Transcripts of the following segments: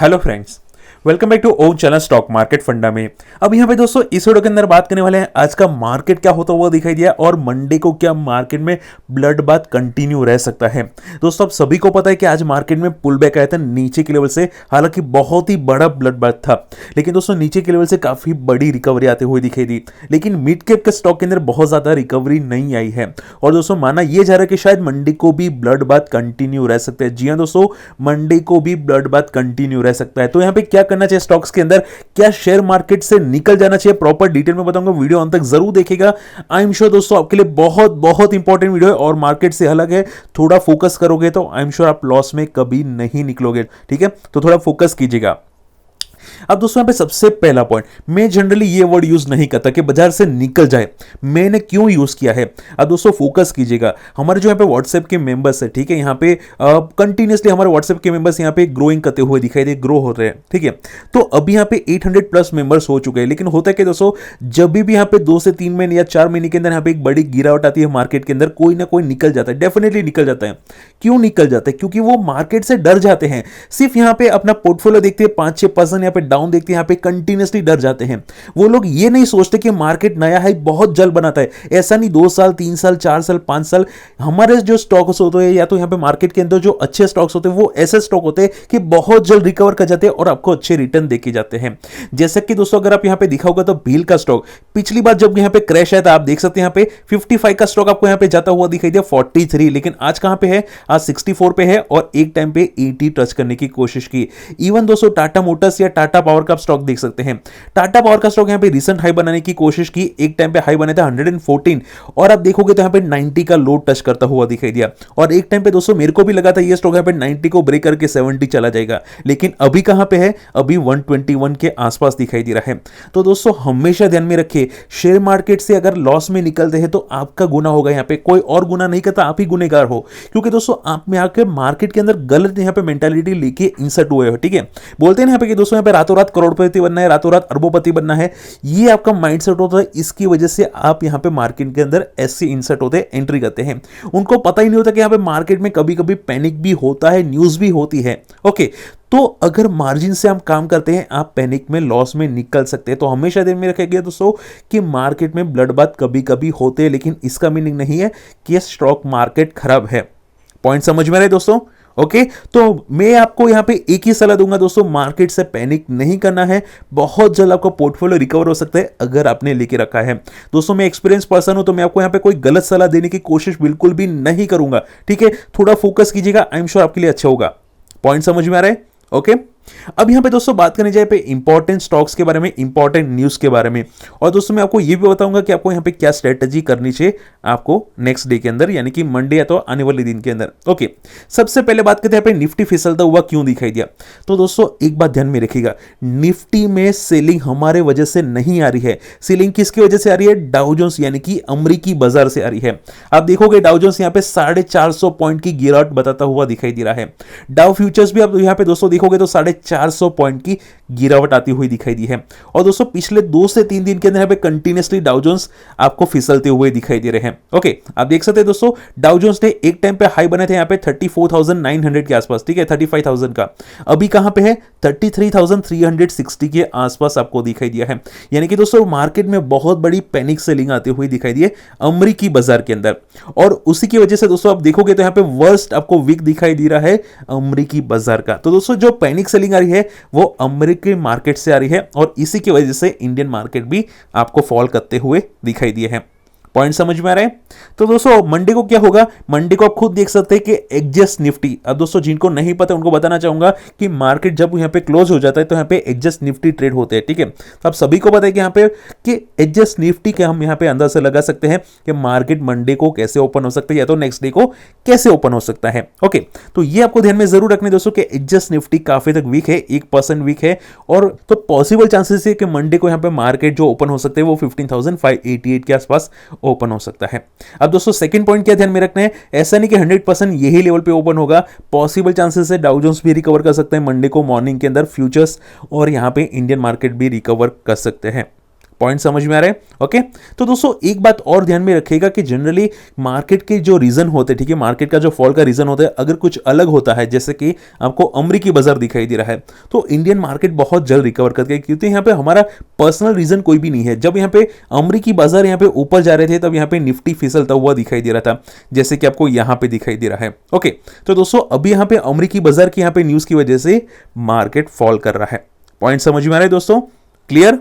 Hello friends, welcome back to own channel stock market funda में। अब यहाँ पे दोस्तों इस वीडियो के अंदर बात करने वाले हैं आज का मार्केट क्या होता हुआ दिखाई दिया और मंडे को क्या मार्केट में ब्लड बाथ कंटिन्यू रह सकता है। दोस्तों आप सभी को पता है कि आज मार्केट में पुल बैक आया था नीचे के लेवल से, हालांकि बहुत ही बड़ा ब्लड बाथ था, लेकिन दोस्तों नीचे के लेवल से काफी बड़ी रिकवरी आते हुए दिखाई दी। लेकिन मिड कैप के स्टॉक के अंदर बहुत ज्यादा रिकवरी नहीं आई है और दोस्तों माना यह जा रहा है कि शायद मंडे को भी ब्लड बाथ कंटिन्यू रह सकता है। जी हाँ दोस्तों, मंडे को भी ब्लड बाथ कंटिन्यू रह सकता है। तो यहाँ पे क्या करना चाहिए स्टॉक्स के अंदर, क्या शेयर मार्केट से निकल जाना चाहिए, प्रॉपर डिटेल में बताऊंगा। वीडियो अंत तक जरूर देखेगा। आई एम श्योर दोस्तों आपके लिए बहुत बहुत इंपॉर्टेंट वीडियो है और मार्केट से अलग है। थोड़ा फोकस करोगे तो आई एम श्योर आप लॉस में कभी नहीं निकलोगे। ठीक है, तो थोड़ा फोकस कीजिएगा। अब दोस्तों यहाँ पे सबसे पहला पॉइंट, मैं जनरली ये वर्ड यूज नहीं करता कि बाजार से निकल जाए, मैंने क्यों यूज किया है। अब दोस्तों फोकस कीजिएगा। हमारे जो यहाँ पे व्हाट्सएप के मेंबर्स है, ठीक है, यहाँ पे कंटिन्यूसली हमारे व्हाट्सएप के मेंबर्स यहाँ पे ग्रोइंग करते हुए दिखाई दे, ग्रो हो रहे हैं। ठीक है, तो अभी यहाँ पे 800 प्लस मेंबर्स हो चुके हैं। लेकिन होता है कि दोस्तों जब भी यहाँ पे 2 से 3 महीने या 4 महीने के अंदर यहाँ पे एक बड़ी गिरावट आती है मार्केट के अंदर, कोई ना कोई निकल जाता है, डेफिनेटली निकल जाता है। क्यों निकल जाता है? क्योंकि वो मार्केट से डर जाते हैं। सिर्फ यहाँ पे अपना पोर्टफोलियो देखते हैं, 5-6% यहाँ पे डाउन देखते हैं, यहाँ पे कंटिन्यूसली डर जाते हैं। वो लोग ये नहीं सोचते कि मार्केट नया हाई बहुत जल्द बनाता है। ऐसा नहीं 2 साल 3 साल 4 साल 5 साल। हमारे जो स्टॉक्स होते हैं या तो यहाँ पे मार्केट के अंदर जो अच्छे स्टॉक्स होते हैं वो ऐसे स्टॉक होते हैं कि बहुत जल्द रिकवर कर जाते हैं और आपको अच्छे रिटर्न देके जाते हैं। जैसे कि दोस्तों अगर आप यहाँ पे दिखा होगा तो भील का स्टॉक पिछली बार जब यहाँ पे क्रैश आया था, आप देख सकते हैं यहाँ पे 55 का स्टॉक आपको यहाँ पे जाता हुआ दिखाई दिया 43, लेकिन आज कहां पे है? आज 64 पे है और एक टाइम पे 80 टच करने की कोशिश की। इवन दोस्तों टाटा मोटर्स या टाटा पावर का स्टॉक देख सकते हैं। टाटा पावर का स्टॉक यहाँ पे रिसेंट हाई बनाने की कोशिश की, एक टाइम पे हाई बने थे 114 और आप देखोगे तो यहाँ पे 90 का लो टच करता हुआ दिखाई दिया। और एक टाइम पे दोस्तों मेरे को भी लगा था ये स्टॉक यहाँ पे 90 को ब्रेक करके 70 चला जाएगा, लेकिन अभी कहां पे है? अभी 121 के आसपास दिखाई दे रहा है। तो दोस्तों हमेशा ध्यान में रखिए, शेयर मार्केट से अगर लॉस में निकलते हैं तो आपका गुना होगा, यहाँ पे कोई और गुना नहीं करता, आप ही गुनेगार हो। क्योंकि दोस्तों आप में आकर मार्केट के अंदर गलत यहाँ पे मेंटालिटी लेके इंसर्ट हुए हो। ठीक है, बोलते हैं यहाँ पे कि दोस्तों यहाँ पे रातों रात करोड़पति बनना है, रातों रात अरबोपति बनना है, ये आपका माइंडसेट होता है। इसकी वजह से आप यहाँ पे मार्केट के अंदर ऐसे इंसर्ट होते हैं, एंट्री करते हैं। उनको पता ही नहीं होता कि यहाँ पे मार्केट में कभी कभी पैनिक भी होता है, न्यूज भी होती है। ओके, तो अगर मार्जिन से हम काम करते हैं, आप पैनिक में लॉस में निकल सकते हैं। तो हमेशा ध्यान में रखेंगे दोस्तों कि मार्केट में ब्लड बाथ कभी कभी होते हैं, लेकिन इसका मीनिंग नहीं है कि स्टॉक मार्केट खराब है। पॉइंट समझ में रहे दोस्तों? ओके, तो मैं आपको यहां पे एक ही सलाह दूंगा दोस्तों, मार्केट से पैनिक नहीं करना है। बहुत जल्द आपका पोर्टफोलियो रिकवर हो सकता है अगर आपने लेके रखा है। दोस्तों मैं एक्सपीरियंस पर्सन हूं, तो मैं आपको यहां पे कोई गलत सलाह देने की कोशिश बिल्कुल भी नहीं करूंगा। ठीक है, थोड़ा फोकस कीजिएगा, आई एम श्योर आपके लिए अच्छा होगा। पॉइंट समझ में आ रहा है? ओके, अब यहां पे दोस्तों बात करने जाए पे इंपॉर्टेंट स्टॉक्स के बारे में, इंपॉर्टेंट न्यूज के बारे में, और दोस्तों मैं आपको ये भी बताऊंगा कि आपको यहां पे क्या स्ट्रेटजी करनी चाहिए आपको नेक्स्ट डे के अंदर, यानी कि मंडे या तो आने वाले दिन के अंदर। ओके, सबसे पहले बात करते हैं यहाँ पे निफ्टी फिसलता हुआ क्यों दिखाई दिया। तो दोस्तों एक बात ध्यान में रखिएगा, निफ्टी में सेलिंग हमारे वजह से नहीं आ रही है। सेलिंग किसकी वजह से आ रही है? डाउ जोन्स यानी कि अमेरिकी बाजार से आ रही है। आप देखोगे डाउ जोन्स यहाँ पे 450 पॉइंट की गिरावट बताता हुआ दिखाई दे रहा है। डाउ फ्यूचर्स भी आप यहाँ पे दोस्तों देखोगे तो 450 पॉइंट की गिरावट आती हुई दिखाई दी है। और दोस्तों पिछले 2 से 3 दिन के अंदर यहाँ पे कंटिन्यूसली डाउ जोन्स आपको फिसलते हुए दिखाई दे रहे हैं। ओके, आप देख सकते हैं दोस्तों डाउ जोन्स ने एक टाइम पे हाई बने थे यहाँ पे 34,900 के आसपास, ठीक है, 35,000 का। अभी कहां पे है? 33,360 के आसपास आपको दिखाई दिया है। यानी कि दोस्तों मार्केट में बहुत बड़ी पैनिक सेलिंग आती हुई दिखाई दी है अमेरिकी बाजार के अंदर, और उसी की वजह से दोस्तों आप देखोगे तो यहाँ पे वर्स्ट आपको वीक दिखाई दे रहा है अमेरिकी बाजार का। तो दोस्तों जो पैनिक सेलिंग आ रही है वो अमेरिकी मार्केट से आ रही है और इसी की वजह से इंडियन मार्केट भी आपको फॉल करते हुए दिखाई दिए हैं। पॉइंट समझ में आ रहा है? तो दोस्तों मंडे को क्या होगा, मंडे को आप खुद देख सकते हैं कि एडजस्ट निफ्टी, अब दोस्तों जिनको नहीं पता उनको बताना चाहूंगा कि मार्केट जब यहाँ पे क्लोज हो जाता है तो यहाँ पे एडजस्ट निफ्टी ट्रेड होते हैं। ठीक है, तो आप सभी को पता है कि यहाँ पे कि एडजस्ट निफ्टी के हम यहाँ पे अंदर से लगा सकते हैं कि मार्केट मंडे को कैसे ओपन हो सकता है या तो नेक्स्ट डे को कैसे ओपन हो सकता है। ओके, तो ये आपको ध्यान में जरूर रखने दोस्तों कि एडजस्ट निफ्टी काफी तक वीक है, 1% वीक है, और तो पॉसिबल चांसेस है कि मंडे को यहाँ पे मार्केट जो ओपन हो सकते हैं वो 15,588 के आसपास ओपन हो सकता है। अब दोस्तों सेकंड पॉइंट क्या ध्यान में रखना है, ऐसा नहीं कि 100% यही लेवल पे ओपन होगा, पॉसिबल चांसेस है डाउ जोन्स भी रिकवर कर सकते हैं मंडे को मॉर्निंग के अंदर, फ्यूचर्स और यहां पे इंडियन मार्केट भी रिकवर कर सकते हैं। पॉइंट समझ में आ रहा है? ओके, तो दोस्तों एक बात और ध्यान में रखिएगा कि जनरली मार्केट के जो रीजन होते हैं, ठीक है, मार्केट का जो फॉल का रीजन होता है अगर कुछ अलग होता है, जैसे कि आपको अमेरिकी बाजार दिखाई दे रहा है, तो इंडियन मार्केट बहुत जल्द रिकवर करके, क्योंकि यहाँ पे हमारा पर्सनल रीजन कोई भी नहीं है। जब यहाँ पे अमेरिकी बाजार यहाँ पे ऊपर जा रहे थे तब यहाँ पे निफ्टी फिसलता हुआ दिखाई दे रहा था, जैसे कि आपको यहाँ पे दिखाई दे रहा है। ओके, तो दोस्तों अभी यहाँ पे अमेरिकी बाजार की यहाँ पे न्यूज की वजह से मार्केट फॉल कर रहा है। पॉइंट समझ में आ रहा है दोस्तों? क्लियर?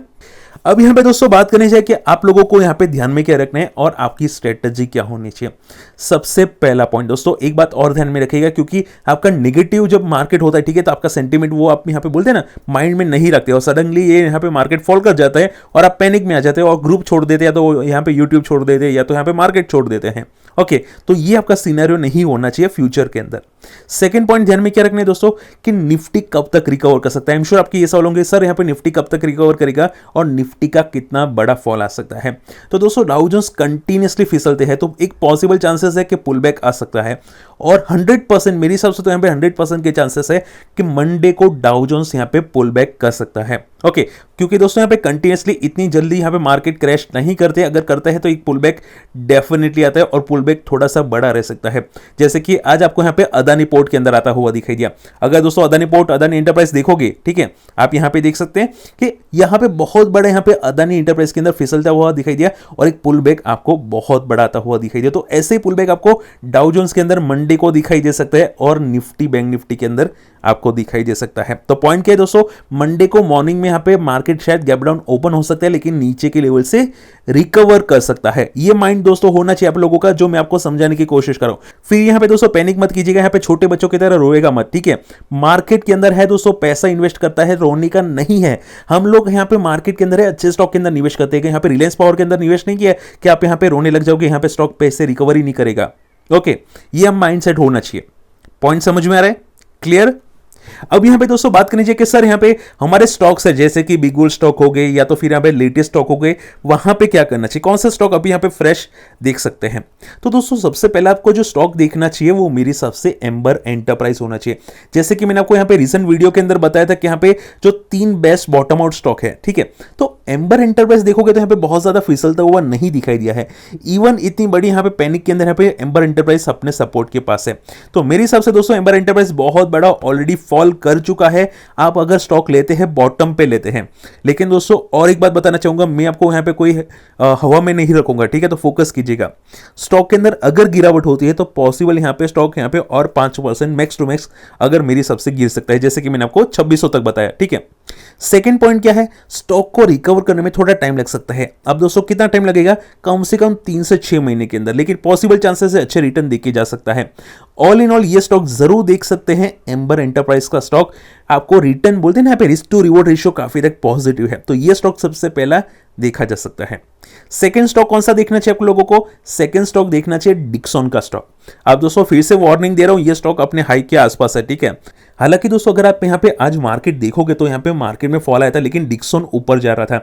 अब यहां पे दोस्तों बात करनी चाहिए कि आप लोगों को यहां पे ध्यान में क्या रखना है और आपकी स्ट्रेटजी क्या होनी चाहिए। सबसे पहला पॉइंट दोस्तों, एक बात और ध्यान में रखिएगा, क्योंकि आपका नेगेटिव जब मार्केट होता है, ठीक है, तो आपका सेंटीमेंट वो आप यहां पे बोलते हैं ना, माइंड में नहीं रखते और सडनली ये यहां पे मार्केट फॉल कर जाता है और आप पैनिक में आ जाते हैं और ग्रुप छोड़ देते हैं, या तो यहां पे यूट्यूब छोड़ देते हैं या तो यहां पे मार्केट छोड़ देते हैं। ओके, तो ये आपका सिनेरियो नहीं होना चाहिए फ्यूचर के अंदर। सेकंड पॉइंट ध्यान में क्या रखना है दोस्तों कि निफ्टी कब तक रिकवर कर सकता है। आई एम श्योर आपके ये सवाल होंगे, सर यहाँ पे निफ्टी कब तक रिकवर करेगा और निफ्टी का कितना बड़ा फॉल आ सकता है। तो दोस्तों डाउ जोन्स कंटिन्यूअसली फिसलते हैं, तो एक पॉसिबल चांसेस है कि पुल बैक आ सकता है और 100% मेरे हिसाब से तो यहाँ पे 100% के चांसेस है कि मंडे को डाउ जोन्स यहाँ पे पुल बैक कर सकता है। ओके, क्योंकि दोस्तों यहाँ पे कंटिन्यूअसली इतनी जल्दी यहाँ पे मार्केट क्रैश नहीं करते, अगर करता है तो एक पुल बैक डेफिनेटली आता है और पुल बैक थोड़ा सा बड़ा रह सकता है, जैसे कि आज आपको यहाँ पे अदानी पोर्ट के अंदर आता हुआ दिखाई दिया। अगर दोस्तों अदानी पोर्ट, अदानी इंटरप्राइज देखोगे, ठीक है, आप यहाँ पे देख सकते हैं कि यहाँ पे बहुत बड़ा यहाँ पे अदानी इंटरप्राइज के अंदर फिसलता हुआ दिखाई दिया और एक पुल बैक आपको बहुत बड़ा आता हुआ दिखाई दिया। तो ऐसे पुल बैक आपको डाउ जोन्स के अंदर मंडे को दिखाई दे सकता है और निफ्टी, बैंक निफ्टी के अंदर आपको दिखाई दे सकता है। तो पॉइंट क्या है दोस्तों, मंडे को मॉर्निंग में यहाँ पे मार्केट शायद गैप डाउन ओपन हो सकता है, लेकिन नीचे के लेवल से रिकवर कर सकता है। ये माइंड दोस्तों होना चाहिए आप लोगों का, जो मैं आपको समझाने की कोशिश कर रहा हूं। फिर यहाँ पे दोस्तों पैनिक मत कीजिएगा, यहाँ पे छोटे बच्चों की तरह रोएगा मत, ठीक है। मार्केट के अंदर है दोस्तों, पैसा इन्वेस्ट करता है, रोने का नहीं है। हम लोग यहाँ पे मार्केट के अंदर है, अच्छे स्टॉक के अंदर निवेश करते हैं। यहाँ पे रिलायंस पावर के अंदर निवेश नहीं किया कि आप यहाँ पे रोने लग जाओगे, यहाँ पे स्टॉक पैसे रिकवरी नहीं करेगा। ओके, ये हम माइंडसेट होना चाहिए। पॉइंट समझ में आ रहा है? क्लियर? अब यहां पे दोस्तों बात करनी चाहिए कि सर यहां पे हमारे स्टॉक्स है, जैसे कि बिग बुल स्टॉक हो गए या तो फिर यहां पे लेटेस्ट स्टॉक हो गए, वहां पे क्या करना चाहिए, कौन सा स्टॉक अभी यहां पे फ्रेश देख सकते हैं। तो दोस्तों सबसे पहले आपको जो स्टॉक देखना चाहिए वो मेरे हिसाब से एम्बर एंटरप्राइज होना चाहिए। जैसे कि मैंने आपको यहां पे रिसेंट वीडियो के अंदर बताया था कि यहां पे जो 3 बेस्ट बॉटम आउट स्टॉक है, ठीक है, तो एम्बर एंटरप्राइज देखोगे तो यहां पे बहुत ज्यादा फिसलता हुआ नहीं दिखाई दिया है। इवन इतनी बड़ी यहां पे पैनिक के अंदर यहां पे एम्बर एंटरप्राइज अपने सपोर्ट के पास है। तो मेरे हिसाब से दोस्तों एम्बर एंटरप्राइज बहुत बड़ा ऑलरेडी फॉल कर चुका है। आप अगर स्टॉक लेते हैं बॉटम पे लेते हैं। लेकिन दोस्तों और एक बात बताना चाहूंगा, मैं आपको यहां पे कोई हवा में नहीं रखूंगा, ठीक है, तो फोकस कीजिएगा। स्टॉक के अंदर अगर गिरावट होती है तो पॉसिबल यहां पे स्टॉक यहां पे और 5% मैक्स टू मैक्स अगर मेरी सबसे गिर सकता है, जैसे कि मैंने आपको 2600 तक बताया, ठीक है। सेकेंड पॉइंट क्या है, स्टॉक को रिकवर करने में थोड़ा टाइम लग सकता है। अब दोस्तों कितना टाइम लगेगा, कम से कम 3 से 6 महीने के अंदर, लेकिन पॉसिबल चांसेस है अच्छे रिटर्न देके जा सकता है। ऑल इन ऑल ये स्टॉक जरूर देख सकते हैं, एम्बर एंटरप्राइज का स्टॉक आपको रिटर्न बोलते हैं ना, यहाँ पे रिस्क टू रिवॉर्ड रेशियो काफी तक पॉजिटिव है, तो ये स्टॉक सबसे पहला देखा जा सकता है। सेकंड स्टॉक कौन सा देखना चाहिए आप लोगों को, सेकंड स्टॉक देखना चाहिए डिक्सन का स्टॉक। अब दोस्तों फिर से वार्निंग दे रहा हूं, ये स्टॉक अपने हाई के आसपास है, ठीक है। हालांकि दोस्तों अगर आप यहाँ पे आज मार्केट देखोगे तो यहाँ पे मार्केट में फॉल आया था, लेकिन डिक्सन ऊपर जा रहा था।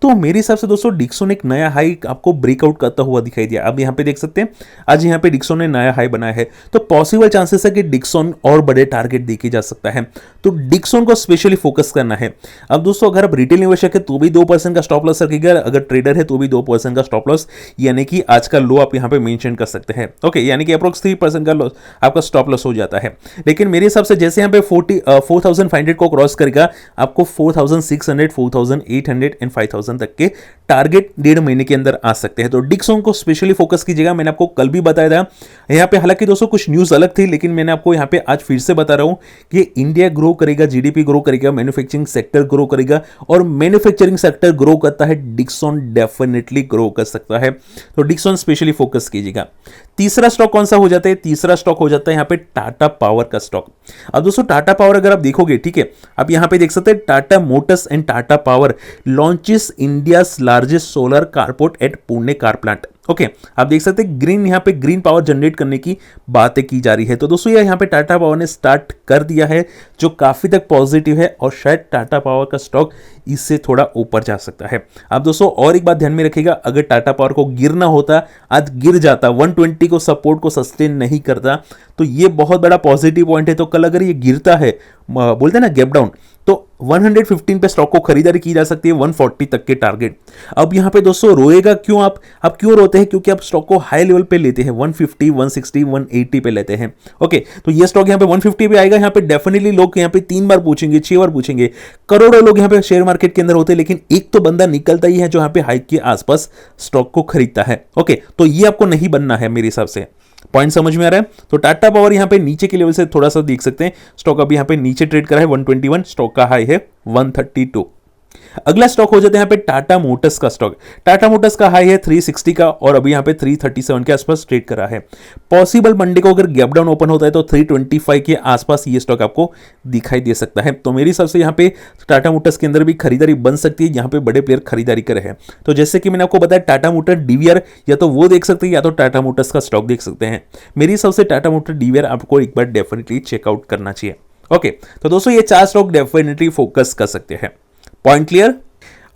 तो मेरे हिसाब से दोस्तों डिक्सन एक नया हाई आपको ब्रेकआउट करता हुआ दिखाई दिया। अब यहाँ पे देख सकते हैं आज यहाँ पे डिक्सन ने नया हाई बनाया है, तो पॉसिबल चांसेस है कि डिक्सन और बड़े टारगेट देखे जा सकता है, तो डिक्सन को स्पेशली फोकस करना है। अब दोस्तों अगर आप रिटेल निवेशक है तो भी 2% का स्टॉप लॉस रखिएगा, अगर ट्रेडर है तो भी 2% का स्टॉप लॉस, यानी कि आज का लो आप यहाँ पे मेंशन कर सकते हैं। ओके, यानी कि अप्रोक्स 3% का लॉस आपका स्टॉप लॉस हो जाता है। लेकिन मेरे हिसाब से जैसे यहाँ पे 4500 को क्रॉस करेगा, आपको 4600, 4800 एंड 5000 तक के टारगेट 1.5 महीने के अंदर आ सकते हैं। तो डिक्सन को स्पेशली फोकस कीजिएगा। मैंने आपको कल भी बताया था यहाँ पे, हालांकि दोस्तों कुछ न्यूज अलग थी, लेकिन मैंने आपको यहाँ पे आज फिर से बता रहा हूं कि इंडिया ग्रो करेगा, जीडीपी ग्रो करेगा, मैन्युफैक्चरिंग सेक्टर ग्रो करेगा, और मैन्युफैक्चरिंग सेक्टर ग्रो करता है, डिक्सन डेफिनेटली ग्रो कर सकता है। तो डिक्सन स्पेशली फोकस कीजिएगा। तीसरा स्टॉक कौन सा हो जाता है, तीसरा स्टॉक हो जाता है यहाँ पे टाटा पावर का स्टॉक। अब दोस्तों टाटा पावर अगर आप देखोगे, ठीक है, आप यहाँ पे देख सकते हैं Tata Motors and Tata Power launches India's largest solar carport at Pune car plant. Okay, आप देख सकते हैं ग्रीन, यहाँ पे ग्रीन पावर जनरेट करने की बातें की जा रही है। तो दोस्तों ये यहाँ पे टाटा पावर ने स्टार्ट कर दिया है, जो काफी तक पॉजिटिव है, और शायद टाटा पावर का स्टॉक इससे थोड़ा ऊपर जा सकता है। अब दोस्तों और एक बात ध्यान में रखिएगा, अगर टाटा पावर को गिरना होता, आज गिर जाता, 120 को सपोर्ट को सस्टेन नहीं करता, तो ये बहुत बड़ा पॉजिटिव पॉइंट है। तो कल अगर ये गिरता है, बोलते हैं ना गैप डाउन, तो 115 पे स्टॉक को खरीदारी की जा सकती है 140 तक के टारगेट। अब यहां पे दोस्तों रोएगा क्यों आप क्यों रोते हैं? क्योंकि आप स्टॉक को हाई लेवल पे लेते हैं, 150, 160, 180 पे लेते हैं। ओके, तो ये स्टॉक यहां पे 150 पे आएगा। यहां पे डेफिनेटली लोग यहां पे 3 बार पूछेंगे, 6 बार पूछेंगे। करोड़ों लोग यहां पे शेयर मार्केट के अंदर होते हैं, लेकिन एक तो बंदा निकलता ही है जो यहां पे हाइक के आसपास स्टॉक को खरीदता है। ओके, तो ये आपको नहीं बनना है मेरे हिसाब से। पॉइंट समझ में आ रहा है? तो टाटा पावर यहां पे नीचे के लेवल से थोड़ा सा देख सकते हैं, स्टॉक अभी यहां पे नीचे ट्रेड करा है 121, स्टॉक का हाई है 132। अगला स्टॉक हो जाता है यहाँ पे टाटा मोटर्स का स्टॉक। टाटा मोटर्स का हाई है 360 का और अभी यहाँ पे 337 के आसपास ट्रेड करा है। पॉसिबल मंडे को अगर गैप डाउन ओपन होता है तो 325 के आसपास ये स्टॉक आपको दिखाई दे सकता है। तो मेरे हिसाब से यहाँ पे टाटा मोटर्स के अंदर भी खरीदारी बन सकती है, यहाँ पे बड़े प्लेयर खरीदारी करे हैं। तो जैसे कि मैंने आपको बताया टाटा मोटर डीवीआर या तो वो देख सकते हैं या तो टाटा मोटर्स का स्टॉक देख सकते हैं। मेरे हिसाब से टाटा मोटर डीवीआर आपको एक बार डेफिनेटली चेकआउट करना चाहिए। ओके, तो दोस्तों ये 4 स्टॉक डेफिनेटली फोकस कर सकते हैं। Point clear?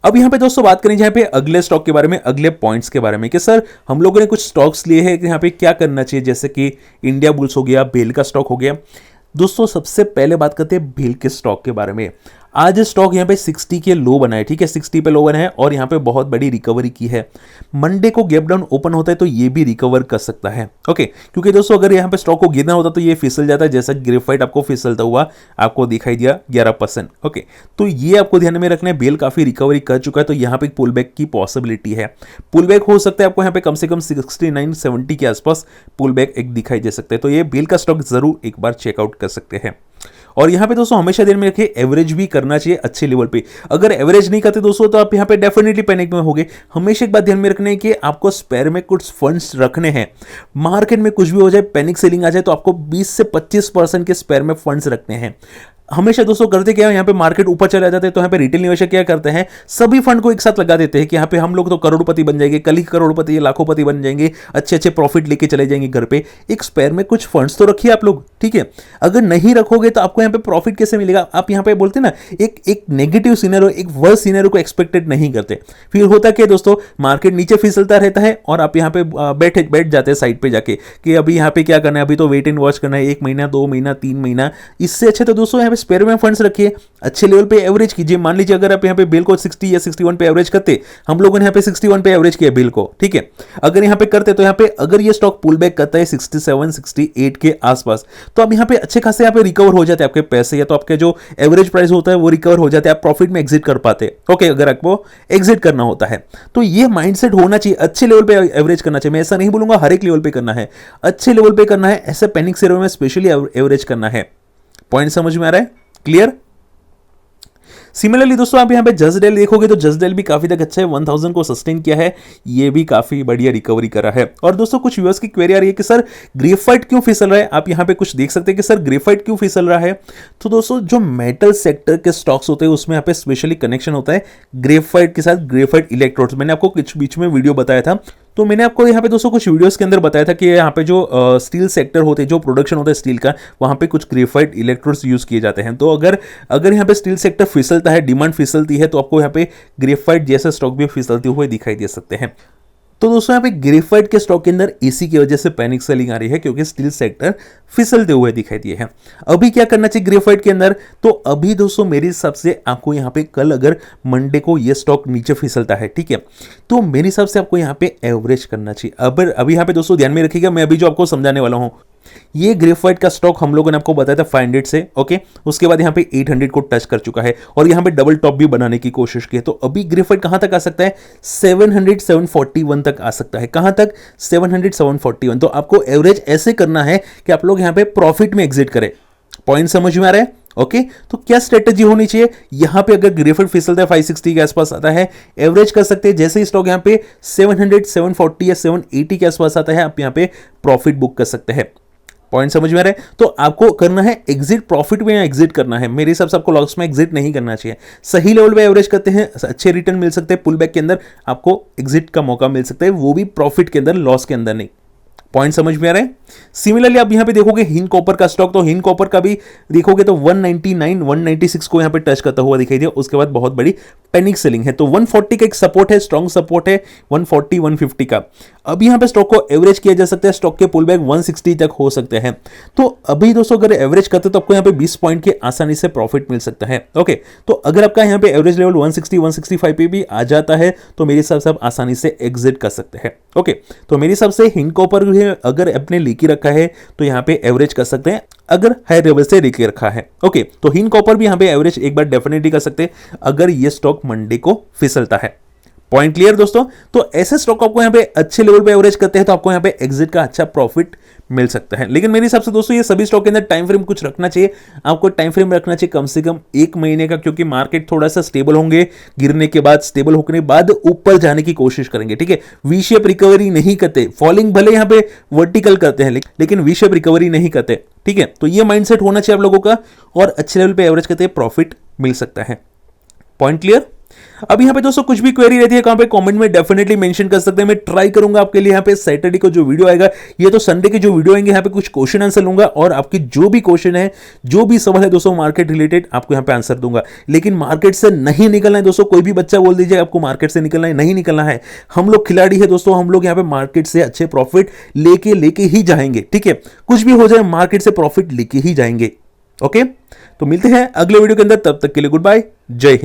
अब यहां पे दोस्तों बात करें यहाँ पे अगले स्टॉक के बारे में, अगले पॉइंट्स के बारे में कि सर हम लोगों ने कुछ स्टॉक्स लिए हैं कि यहाँ पे क्या करना चाहिए, जैसे कि इंडिया बुल्स हो गया, बेल का स्टॉक हो गया। दोस्तों सबसे पहले बात करते हैं बेल के स्टॉक के बारे में। आज स्टॉक यहाँ पे 60 के लो बना है, ठीक है, 60 पे लो बना है और यहाँ पे बहुत बड़ी रिकवरी की है। मंडे को गैप डाउन ओपन होता है तो ये भी रिकवर कर सकता है। ओके, क्योंकि दोस्तों अगर यहाँ पे स्टॉक को गिरना होता तो ये फिसल जाता है, जैसा ग्रेफाइट आपको फिसलता हुआ आपको दिखाई दिया 11%। ओके, तो ये आपको ध्यान में रखना है। बेल काफी रिकवरी कर चुका है तो यहाँ पे पुल बैक की पॉसिबिलिटी है। पुल बैक हो सकता है आपको यहाँ पे कम से कम 69-70 के आसपास पुल बैक एक दिखाई दे सकते हैं। तो ये बेल का स्टॉक जरूर एक बार चेकआउट कर सकते हैं। और यहां पे दोस्तों हमेशा ध्यान में रखिए एवरेज भी करना चाहिए अच्छे लेवल पे। अगर एवरेज नहीं करते दोस्तों तो आप यहां पे डेफिनेटली पैनिक में होगे। हमेशा एक बात ध्यान में रखना है कि आपको स्पेयर में कुछ फंड्स रखने हैं। मार्केट में कुछ भी हो जाए, पैनिक सेलिंग आ जाए तो आपको 20 से 25% के स्पेयर में फंड्स रखने हैं। हमेशा दोस्तों करते क्या है, यहाँ पे मार्केट ऊपर चला जाता है तो यहाँ पे रिटेल निवेशक क्या करते हैं, सभी फंड को एक साथ लगा देते हैं कि यहाँ पे हम लोग तो करोड़पति बन जाएंगे, कल ही करोड़पति लाखोंपति बन जाएंगे, अच्छे अच्छे प्रॉफिट लेके चले जाएंगे घर पे। एक स्पेयर में कुछ फंड्स तो रखिए आप लोग, ठीक है। अगर नहीं रखोगे तो आपको यहाँ पे प्रॉफिट कैसे मिलेगा? आप यहाँ पे बोलते हैं ना, एक नेगेटिव सीनरियो, एक वर्स्ट सीनरियो को एक्सपेक्टेड नहीं करते। फिर होता क्या दोस्तों, मार्केट नीचे फिसलता रहता है और आप यहाँ पे बैठ जाते हैं साइड पे जाके कि अभी यहाँ पे क्या करना है, अभी तो वेट एंड वॉच करना है, 1 महीना 2 महीना 3 महीना। इससे अच्छे तो दोस्तों यहाँ पे स्पेयर में फंड्स रखिए, अच्छे लेवल पे एवरेज कीजिए। मान लीजिए अगर आप यहाँ पे बिल को 60 या 61 पे एवरेज करते, हम लोगों ने यहाँ पे 61 पे एवरेज किया बिल को, ठीक है। अगर यहाँ पे करते तो यहाँ पे अगर ये स्टॉक पुल बैक करता है 67 68 के आसपास तो अब यहाँ पे अच्छे खासे यहाँ पे रिकवर हो जाते हैं आपके पैसे, या तो आपके जो एवरेज प्राइस होता है वो रिकवर हो जाते हैं, आप प्रॉफिट में एग्जिट कर पाते। ओके, अगर आपको एग्जिट करना होता है तो ये माइंडसेट होना चाहिए, अच्छे लेवल पे एवरेज करना चाहिए। मैं ऐसा नहीं बोलूंगा हर एक लेवल पे करना है, अच्छे लेवल पे करना है, ऐसे पैनिक सिनेरियो में स्पेशली एवरेज करना है। पॉइंट समझ में आ रहा है? क्लियर? सिमिलरली दोस्तों आप यहाँ पे जसडेल देखोगे तो जसडेल भी काफी तक अच्छा है, 1000 को सस्टेन किया है, ये भी काफी बढ़िया रिकवरी करा है। और दोस्तों कुछ व्यूअर्स की क्वेरी आ रही है कि सर ग्रेफाइट क्यों फिसल रहा है? आप यहाँ पे कुछ देख सकते हैं कि सर ग्रेफाइट क्यों फिसल रहा है। तो दोस्तों जो मेटल सेक्टर के स्टॉक्स होते हैं उसमें यहाँ पे स्पेशली कनेक्शन होता है ग्रेफाइट के साथ, ग्रेफाइट इलेक्ट्रोड्स। मैंने आपको कुछ बीच में वीडियो बताया था, तो मैंने आपको यहाँ पे दोस्तों कुछ वीडियोस के अंदर बताया था कि यहाँ पे जो स्टील सेक्टर होते हैं, जो प्रोडक्शन होता है स्टील का, वहाँ पे कुछ ग्रेफाइट इलेक्ट्रोड्स यूज किए जाते हैं। तो अगर यहाँ पे स्टील सेक्टर फिसलता है, डिमांड फिसलती है, तो आपको यहाँ पे ग्रेफाइट जैसे स्टॉक भी फिसलते हुए दिखाई दे सकते हैं। तो दोस्तों यहाँ पे ग्रेफाइट के स्टॉक के अंदर इसी की वजह से पैनिक सेलिंग आ रही है, क्योंकि स्टील सेक्टर फिसलते हुए दिखाई दिए हैं। अभी क्या करना चाहिए ग्रेफाइट के अंदर? तो अभी दोस्तों मेरे हिसाब से आपको यहाँ पे कल अगर मंडे को ये स्टॉक नीचे फिसलता है, ठीक है, तो मेरे हिसाब से आपको यहाँ पे एवरेज करना चाहिए। अभी यहाँ पे दोस्तों ध्यान में रखिएगा, मैं अभी जो आपको समझाने वाला हूँ, ये ग्रेफाइट का स्टॉक हम लोगों ने आपको बताया था 500 से, ओके, उसके बाद यहाँ पे 800 को टच कर चुका है और यहाँ पे डबल टॉप भी बनाने की कोशिश की है। तो अभी ग्रेफाइट कहां तक आ सकता है? 700 741 तक आ सकता है। कहां तक? 700 741। तो आपको एवरेज ऐसे करना है कि आप लोग यहाँ पे प्रॉफिट में एग्जिट करें। पॉइंट समझ में आ रहा है? ओके, तो क्या स्ट्रेटेजी होनी चाहिए यहां पे? अगर ग्रेफाइट फिसलता है 560 के आसपास आता है, एवरेज कर सकते हैं। जैसे ही स्टॉक यहां पे 700 740 या 780 के आसपास आता है, आप यहां पे प्रॉफिट बुक कर सकते हैं। पॉइंट समझ में आ रहा है? तो आपको करना है एग्जिट प्रॉफिट में या एग्जिट करना है। मेरे हिसाब से आपको लॉस में एग्जिट नहीं करना चाहिए। सही लेवल पे एवरेज करते हैं, अच्छे रिटर्न मिल सकते हैं, पुल बैक के अंदर आपको एग्जिट का मौका मिल सकता है, वो भी प्रॉफिट के अंदर, लॉस के अंदर नहीं। पॉइंट समझ में आ रहा है। सिमिलरली आप यहां पे देखोगे हिंद कॉपर का स्टॉक, तो हिंद कॉपर का भी देखोगे तो 199 196 को यहां पे टच करता हुआ दिखाई दिया, उसके बाद बहुत बड़ी पैनिक सेलिंग है। तो 140 का एक सपोर्ट है, स्ट्रॉन्ग सपोर्ट है 140 150 का। अब यहां पे स्टॉक को एवरेज किया जा सकता है, स्टॉक के पुल बैक 160 तक हो सकते हैं। तो अभी दोस्तों अगर एवरेज करते तो आपको यहां पे 20 पॉइंट के आसानी से प्रॉफिट मिल सकता है। ओके, तो अगर आपका यहां पे एवरेज लेवल 160 165 पे भी आ जाता है तो मेरे हिसाब से आप आसानी से एग्जिट कर सकते हैं। ओके, तो मेरे हिसाब से हिंद कॉपर अगर अपने लेके रखा है तो यहां पे एवरेज कर सकते हैं अगर हाई लेवल से लेके रखा है। ओके, तो हिंद कॉपर भी यहां पे एवरेज एक बार डेफिनेटली कर सकते हैं अगर ये स्टॉक मंडे को फिसलता है। पॉइंट क्लियर दोस्तों। तो ऐसे स्टॉक आपको यहां पे अच्छे लेवल पे एवरेज करते हैं तो आपको यहां पे एग्जिट का अच्छा प्रॉफिट मिल सकता है। लेकिन मेरे हिसाब से दोस्तों ये सभी स्टॉक के अंदर टाइम फ्रेम कुछ रखना चाहिए, आपको टाइम फ्रेम रखना चाहिए कम से कम 1 महीने का, क्योंकि मार्केट थोड़ा सा स्टेबल होंगे, गिरने के बाद स्टेबल होने के बाद ऊपर जाने की कोशिश करेंगे। ठीक है, वी शेप रिकवरी नहीं करते, फॉलिंग भले यहां पे वर्टिकल करते हैं लेकिन वी शेप रिकवरी नहीं करते। ठीक है, तो ये माइंडसेट होना चाहिए आप लोगों का, और अच्छे लेवल पे एवरेज करते प्रॉफिट मिल सकता है। Point clear. अब यहां पे दोस्तों कुछ भी क्वेरी रहती है कहां पे कमेंट में डेफिनेटली मेंशन कर सकते हैं, मैं ट्राई करूंगा आपके लिए। यहां पे सैटरडे को जो वीडियो आएगा, ये तो संडे के जो वीडियो आएंगे, यहां पे कुछ क्वेश्चन आंसर लूंगा और आपकी जो भी क्वेश्चन है, जो भी सवाल है दोस्तों मार्केट रिलेटेड, आपको यहां पे आंसर दूंगा। लेकिन मार्केट से नहीं निकलना है दोस्तों, कोई भी बच्चा बोल दीजिए आपको मार्केट से निकलना है, नहीं निकलना है। हम लोग खिलाड़ी है दोस्तों, हम लोग यहां पे मार्केट से अच्छे प्रॉफिट लेके ही जाएंगे। ठीक है, कुछ भी हो जाए मार्केट से प्रॉफिट लेके ही जाएंगे। ओके, तो मिलते हैं अगले वीडियो के अंदर, तब तक के लिए गुड बाय, जय हिंद।